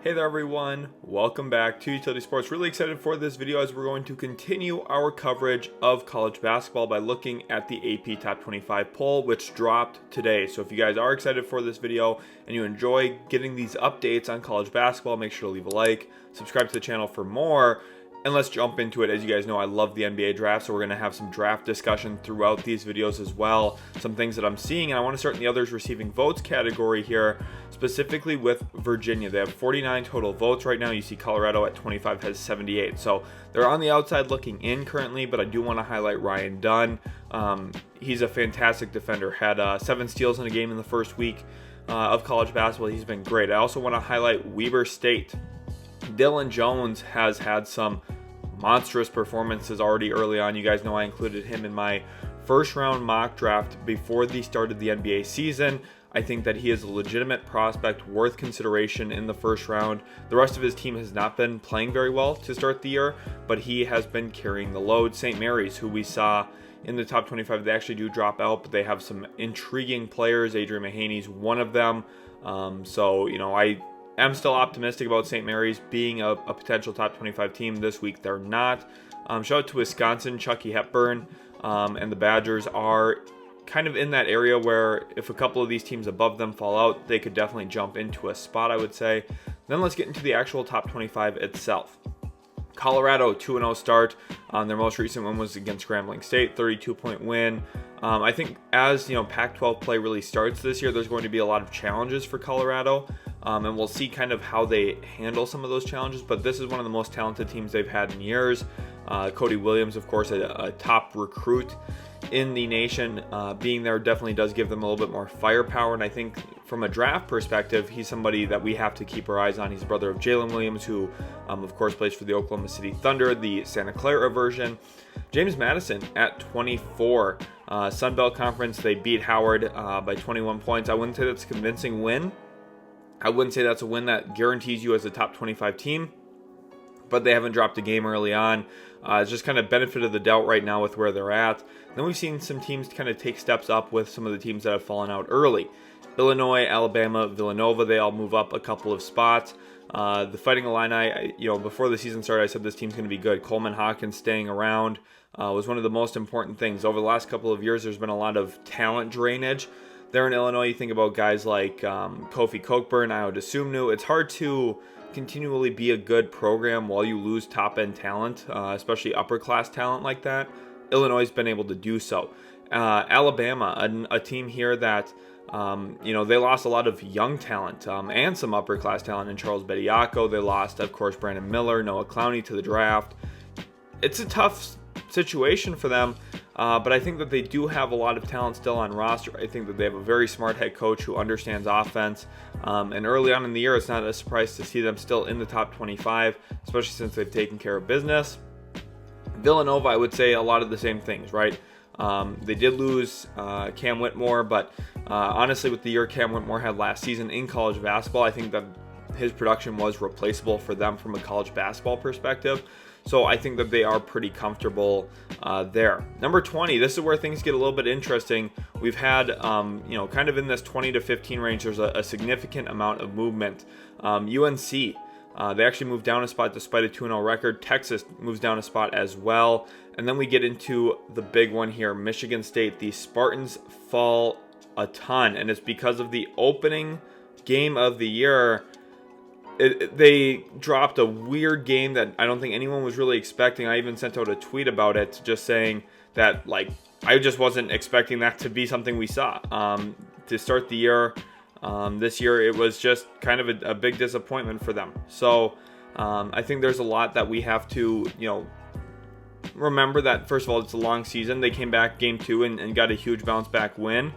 Hey there everyone, welcome back to Utility Sports. Really excited for this video as we're going to continue our coverage of college basketball by looking at the AP Top 25 poll, which dropped today. So if you guys are excited for this video and you enjoy getting these updates on college basketball, make sure to leave a like, subscribe to the channel for more, and let's jump into it. As you guys know, I love the NBA draft, so we're going to have some draft discussion throughout these videos as well. Some things that I'm seeing, and I want to start in the others receiving votes category here, specifically with Virginia. They have 49 total votes right now. You see Colorado at 25 has 78. So they're on the outside looking in currently, but I do want to highlight Ryan Dunn. He's a fantastic defender. Had 7 steals in a game in the first week of college basketball. He's been great. I also want to highlight Weber State. Dylan Jones has had some monstrous performances already early on. You guys know I included him in my first round mock draft before the start of the NBA season. I think that he is a legitimate prospect worth consideration in the first round. The rest of his team has not been playing very well to start the year, but he has been carrying the load. St. Mary's, who we saw in the top 25, they actually do drop out, but they have some intriguing players. Adrian Mahaney's one of them. I'm still optimistic about St. Mary's being a potential top 25 team this week. They're not. Shout out to Wisconsin, Chucky Hepburn, and the Badgers are kind of in that area where if a couple of these teams above them fall out, they could definitely jump into a spot, I would say. Then let's get into the actual top 25 itself. Colorado, 2-0 start. Their most recent win was against Grambling State, 32-point win. I think as Pac-12 play really starts this year, there's going to be a lot of challenges for Colorado. And we'll see kind of how they handle some of those challenges, but this is one of the most talented teams they've had in years. Cody Williams, of course, a top recruit in the nation. Being there definitely does give them a little bit more firepower, and I think from a draft perspective, he's somebody that we have to keep our eyes on. He's a brother of Jalen Williams, who, of course, plays for the Oklahoma City Thunder, the Santa Clara version. James Madison at 24. Sun Belt Conference, they beat Howard by 21 points. I wouldn't say that's a convincing win. I wouldn't say that's a win that guarantees you as a top 25 team, but they haven't dropped a game early on. It's just kind of benefit of the doubt right now with where they're at. Then we've seen some teams kind of take steps up with some of the teams that have fallen out early. Illinois, Alabama, Villanova, they all move up a couple of spots. The Fighting Illini, before the season started, I said this team's going to be good. Coleman Hawkins staying around was one of the most important things. Over the last couple of years, there's been a lot of talent drainage. There in Illinois, you think about guys like Kofi Cockburn, Ayo Dosunmu. It's hard to continually be a good program while you lose top-end talent, especially upper-class talent like that. Illinois has been able to do so. Alabama, a team here that, they lost a lot of young talent and some upper-class talent in Charles Bediako. They lost, of course, Brandon Miller, Noah Clowney to the draft. It's a tough situation for them, but I think that they do have a lot of talent still on roster. I think that they have a very smart head coach who understands offense, and early on in the year, it's not a surprise to see them still in the top 25, especially since they've taken care of business. Villanova, I would say a lot of the same things, right? They did lose Cam Whitmore, but honestly, with the year Cam Whitmore had last season in college basketball, I think that his production was replaceable for them from a college basketball perspective. So I think that they are pretty comfortable there. Number 20, this is where things get a little bit interesting. We've had, kind of in this 20 to 15 range, there's a significant amount of movement. UNC, they actually moved down a spot despite a 2-0 record. Texas moves down a spot as well. And then we get into the big one here, Michigan State. The Spartans fall a ton, and it's because of the opening game of the year. They dropped a weird game that I don't think anyone was really expecting. I even sent out a tweet about it, just saying that, I just wasn't expecting that to be something we saw. To start the year, this year, it was just kind of a big disappointment for them. So I think there's a lot that we have to, remember that, first of all, it's a long season. They came back game 2 and got a huge bounce back win,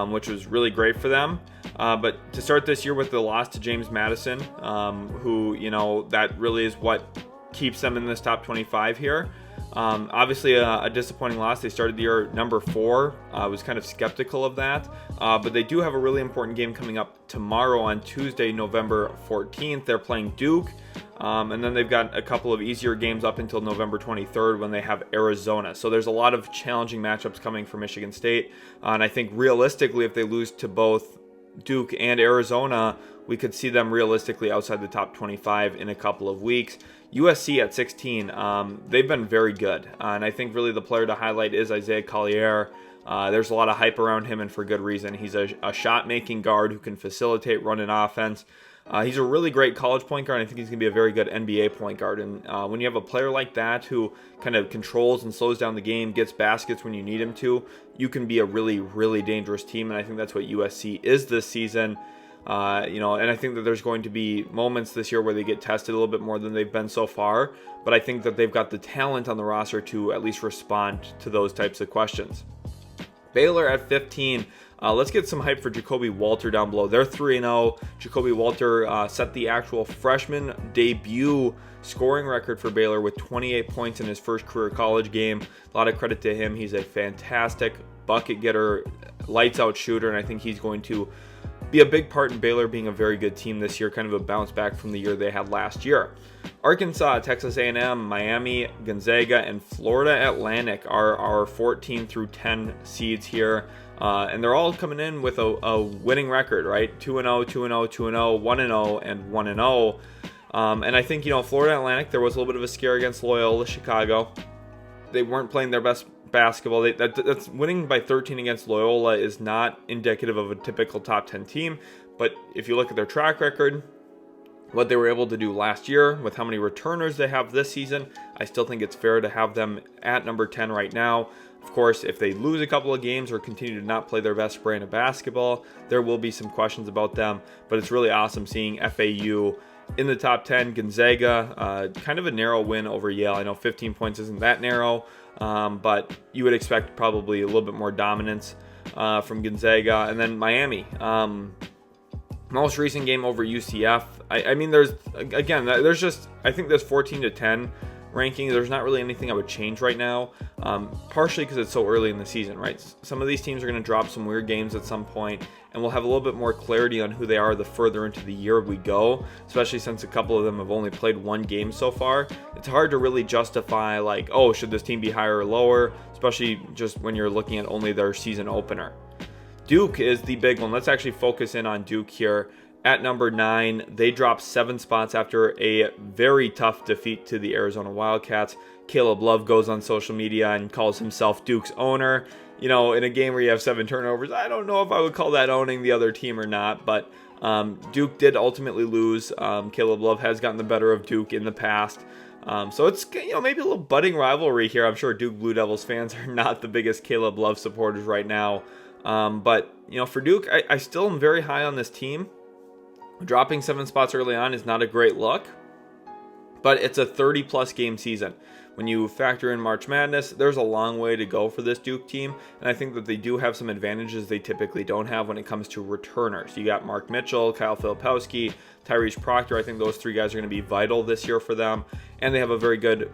which was really great for them. But to start this year with the loss to James Madison, who, that really is what keeps them in this top 25 here. Obviously a disappointing loss. They started the year number 4. I was kind of skeptical of that. But they do have a really important game coming up tomorrow on Tuesday, November 14th. They're playing Duke. And then they've got a couple of easier games up until November 23rd when they have Arizona. So there's a lot of challenging matchups coming for Michigan State. And I think realistically, if they lose to both Duke and Arizona, we could see them realistically outside the top 25 in a couple of weeks. USC at 16, they've been very good. And I think really the player to highlight is Isaiah Collier. There's a lot of hype around him, and for good reason. He's a shot-making guard who can facilitate, run an offense. He's a really great college point guard, and I think he's going to be a very good NBA point guard. And when you have a player like that who kind of controls and slows down the game, gets baskets when you need him to, you can be a really, really dangerous team, and I think that's what USC is this season. And I think that there's going to be moments this year where they get tested a little bit more than they've been so far, but I think that they've got the talent on the roster to at least respond to those types of questions. Baylor at 15. Let's get some hype for Jacoby Walter down below. They're 3-0. Jacoby Walter set the actual freshman debut scoring record for Baylor with 28 points in his first career college game. A lot of credit to him. He's a fantastic bucket getter, lights out shooter, and I think he's going to be a big part in Baylor being a very good team this year, kind of a bounce back from the year they had last year. Arkansas, Texas A&M, Miami, Gonzaga, and Florida Atlantic are our 14 through 10 seeds here. And they're all coming in with a winning record, right? 2-0, 2-0, 2-0, 1-0, and 1-0. And I think, Florida Atlantic, there was a little bit of a scare against Loyola Chicago. They weren't playing their best basketball. That's winning by 13 against Loyola is not indicative of a typical top 10 team. But if you look at their track record, what they were able to do last year with how many returners they have this season, I still think it's fair to have them at number 10 right now. Of course, if they lose a couple of games or continue to not play their best brand of basketball, there will be some questions about them. But it's really awesome seeing FAU in the top 10. Gonzaga, kind of a narrow win over Yale. I know 15 points isn't that narrow, but you would expect probably a little bit more dominance from Gonzaga. And then Miami, most recent game over UCF. I mean, I think this 14-10 ranking, there's not really anything I would change right now, partially because it's so early in the season, right? Some of these teams are going to drop some weird games at some point, and we'll have a little bit more clarity on who they are the further into the year we go, especially since a couple of them have only played one game so far. It's hard to really justify, like, oh, should this team be higher or lower, especially just when you're looking at only their season opener. Duke is the big one. Let's actually focus in on Duke here. At number 9, they dropped 7 spots after a very tough defeat to the Arizona Wildcats. Caleb Love goes on social media and calls himself Duke's owner. In a game where you have 7 turnovers, I don't know if I would call that owning the other team or not, but Duke did ultimately lose. Caleb Love has gotten the better of Duke in the past. So it's, maybe a little budding rivalry here. I'm sure Duke Blue Devils fans are not the biggest Caleb Love supporters right now. But for Duke, I still am very high on this team. Dropping 7 spots early on is not a great look, but it's a 30-plus game season. When you factor in March Madness, there's a long way to go for this Duke team, and I think that they do have some advantages they typically don't have when it comes to returners. You got Mark Mitchell, Kyle Filipowski, Tyrese Proctor. I think those 3 guys are going to be vital this year for them, and they have a very good,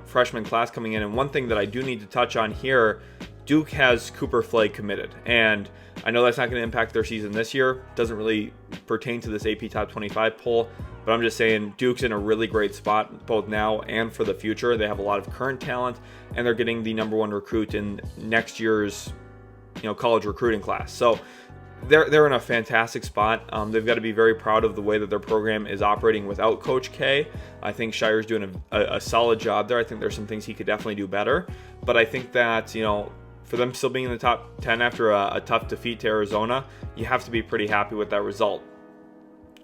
freshman class coming in. And one thing that I do need to touch on here, Duke has Cooper Flagg committed, and I know that's not going to impact their season this year. Doesn't really pertain to this AP Top 25 poll, but I'm just saying Duke's in a really great spot both now and for the future. They have a lot of current talent, and they're getting the number 1 recruit in next year's college recruiting class. So they're in a fantastic spot. They've got to be very proud of the way that their program is operating without Coach K. I think Shire's doing a solid job there. I think there's some things he could definitely do better, but I think that for them still being in the top 10 after a tough defeat to Arizona, you have to be pretty happy with that result.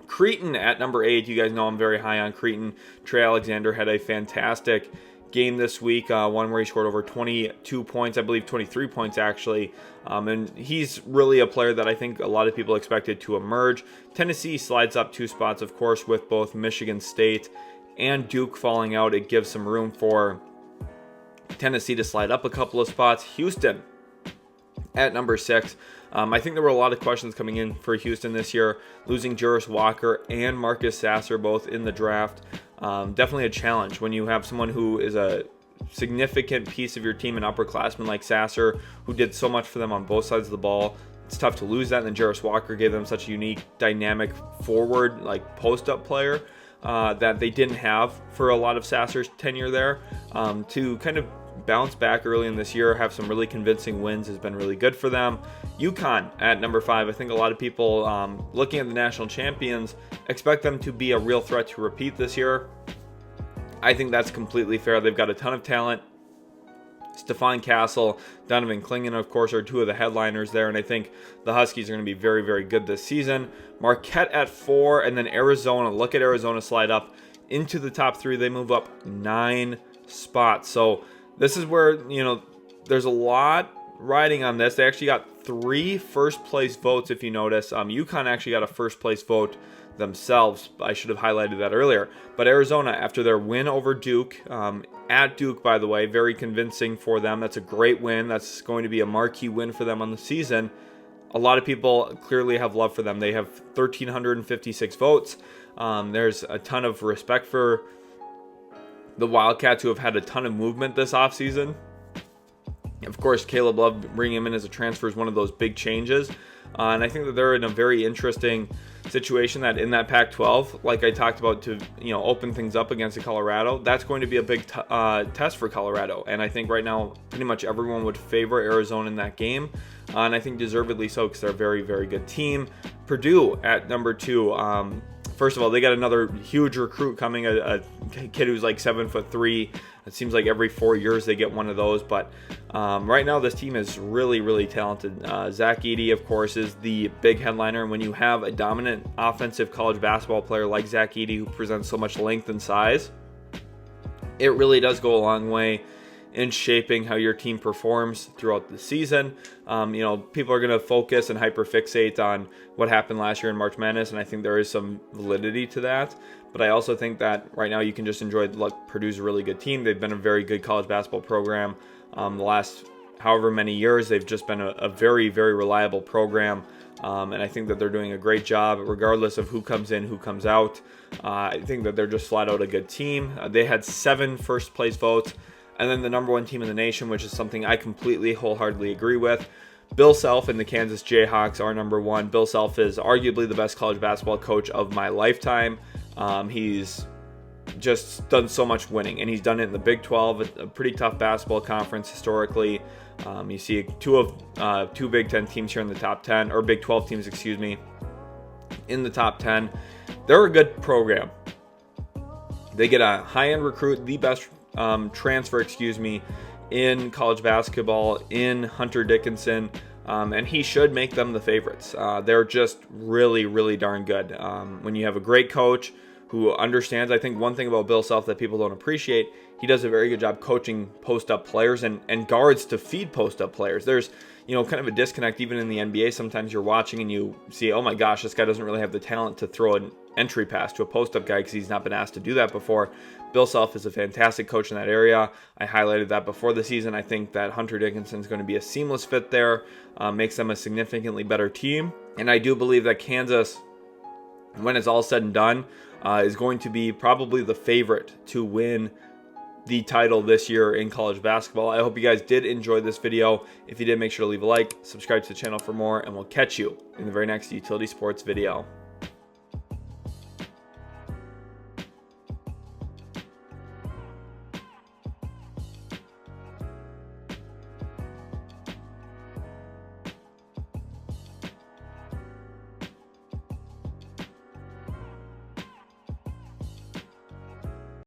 Creighton at number 8. You guys know I'm very high on Creighton. Trey Alexander had a fantastic game this week, one where he scored over 22 points, I believe 23 points actually, and he's really a player that I think a lot of people expected to emerge. Tennessee slides up 2 spots, of course, with both Michigan State and Duke falling out. It gives some room for Tennessee to slide up a couple of spots. Houston at number 6. I think there were a lot of questions coming in for Houston this year. Losing Juris Walker and Marcus Sasser both in the draft. Definitely a challenge when you have someone who is a significant piece of your team, an upperclassman like Sasser, who did so much for them on both sides of the ball. It's tough to lose that, and then Juris Walker gave them such a unique, dynamic forward, post-up player that they didn't have for a lot of Sasser's tenure there. To kind of bounce back early in this year, have some really convincing wins has been really good for them. UCONN at number 5. I think a lot of people looking at the national champions expect them to be a real threat to repeat this year. I think that's completely fair. They've got a ton of talent. Stephon Castle, Donovan Clingan, of course, are two of the headliners there, and I think the Huskies are going to be very, very good this season. Marquette at 4, and then Arizona. Look at Arizona slide up into the top 3. They move up 9 spots. So this is where, there's a lot riding on this. They actually got 3 first-place votes, if you notice. UConn actually got a first-place vote themselves. I should have highlighted that earlier. But Arizona, after their win over Duke, at Duke, by the way, very convincing for them. That's a great win. That's going to be a marquee win for them on the season. A lot of people clearly have love for them. They have 1,356 votes. There's a ton of respect for the Wildcats, who have had a ton of movement this offseason. Of course, Caleb Love bringing him in as a transfer is one of those big changes. And I think that they're in a very interesting situation that in that Pac-12, like I talked about, to open things up against Colorado, that's going to be a big test for Colorado. And I think right now pretty much everyone would favor Arizona in that game. And I think deservedly so, because they're a very, very good team. Purdue at number 2. First of all, they got another huge recruit coming, a kid who's like 7'3". It seems like every 4 years they get one of those. But right now this team is really, really talented. Zach Edey, of course, is the big headliner. And when you have a dominant offensive college basketball player like Zach Edey, who presents so much length and size, it really does go a long way in shaping how your team performs throughout the season. People are going to focus and hyperfixate on what happened last year in March Madness, and I think there is some validity to that. But I also think that right now you can just enjoy, look, Purdue's a really good team. They've been a very good college basketball program. The last however many years, they've just been a very, very reliable program. And I think that they're doing a great job regardless of who comes in, who comes out. I think that they're just flat out a good team. They had 7 first place votes. And then the number 1 team in the nation, which is something I completely, wholeheartedly agree with. Bill Self and the Kansas Jayhawks are number 1. Bill Self is arguably the best college basketball coach of my lifetime. He's just done so much winning, and he's done it in the Big 12, a pretty tough basketball conference historically. You see two Big 10 teams here in the top 10, or Big 12 teams, in the top 10. They're a good program. They get a high-end recruit, the best transfer, in college basketball, in Hunter Dickinson, and he should make them the favorites. They're just really, really darn good. When you have a great coach who understands, I think one thing about Bill Self that people don't appreciate, he does a very good job coaching post-up players and guards to feed post-up players. There's kind of a disconnect even in the NBA. Sometimes you're watching and you see, oh my gosh, this guy doesn't really have the talent to throw an entry pass to a post-up guy because he's not been asked to do that before. Bill Self is a fantastic coach in that area. I highlighted that before the season. I think that Hunter Dickinson is going to be a seamless fit there, makes them a significantly better team. And I do believe that Kansas, when it's all said and done, is going to be probably the favorite to win the title this year in college basketball. I hope you guys did enjoy this video. If you did, make sure to leave a like, subscribe to the channel for more, and we'll catch you in the very next Utility Sports video.